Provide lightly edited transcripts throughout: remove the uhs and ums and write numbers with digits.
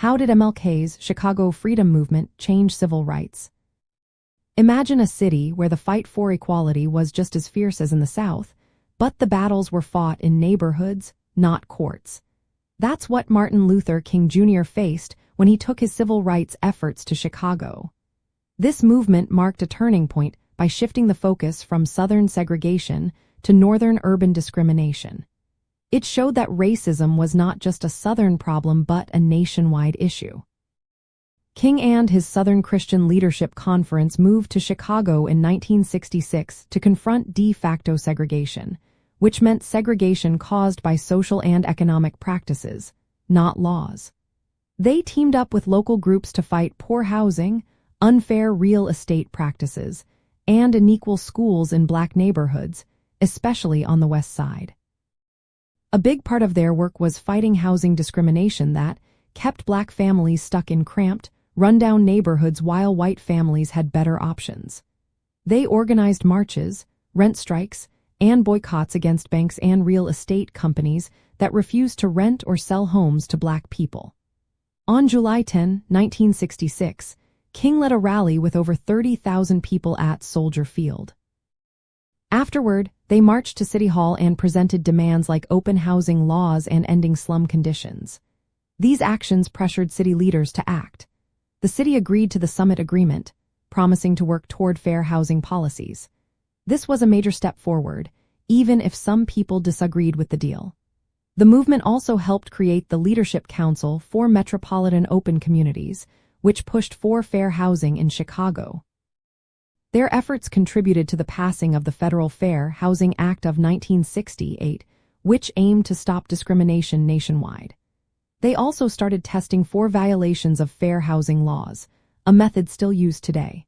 How did MLK's Chicago Freedom Movement change civil rights? Imagine a city where the fight for equality was just as fierce as in the South, but the battles were fought in neighborhoods, not courts. That's what Martin Luther King Jr. faced when he took his civil rights efforts to Chicago. This movement marked a turning point by shifting the focus from Southern segregation to Northern urban discrimination. It showed that racism was not just a Southern problem but a nationwide issue. King and his Southern Christian Leadership Conference moved to Chicago in 1966 to confront de facto segregation, which meant segregation caused by social and economic practices, not laws. They teamed up with local groups to fight poor housing, unfair real estate practices, and unequal schools in Black neighborhoods, especially on the West Side. A big part of their work was fighting housing discrimination that kept Black families stuck in cramped, run-down neighborhoods while white families had better options. They organized marches, rent strikes, and boycotts against banks and real estate companies that refused to rent or sell homes to Black people. On July 10, 1966, King led a rally with over 30,000 people at Soldier Field. Afterward, they marched to City Hall and presented demands like open housing laws and ending slum conditions. These actions pressured city leaders to act. The city agreed to the Summit Agreement, promising to work toward fair housing policies. This was a major step forward, even if some people disagreed with the deal. The movement also helped create the Leadership Council for Metropolitan Open Communities, which pushed for fair housing in Chicago. Their efforts contributed to the passing of the Federal Fair Housing Act of 1968, which aimed to stop discrimination nationwide. They also started testing for violations of fair housing laws, a method still used today.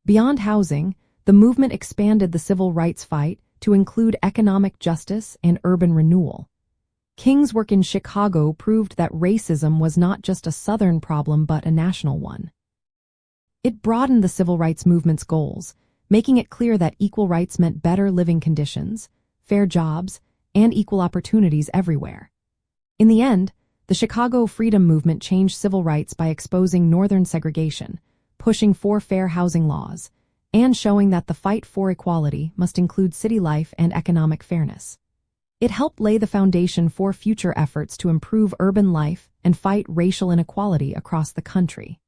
Beyond housing, the movement expanded the civil rights fight to include economic justice and urban renewal. King's work in Chicago proved that racism was not just a Southern problem but a national one. It broadened the civil rights movement's goals, making it clear that equal rights meant better living conditions, fair jobs, and equal opportunities everywhere. In the end, the Chicago Freedom Movement changed civil rights by exposing Northern segregation, pushing for fair housing laws, and showing that the fight for equality must include city life and economic fairness. It helped lay the foundation for future efforts to improve urban life and fight racial inequality across the country.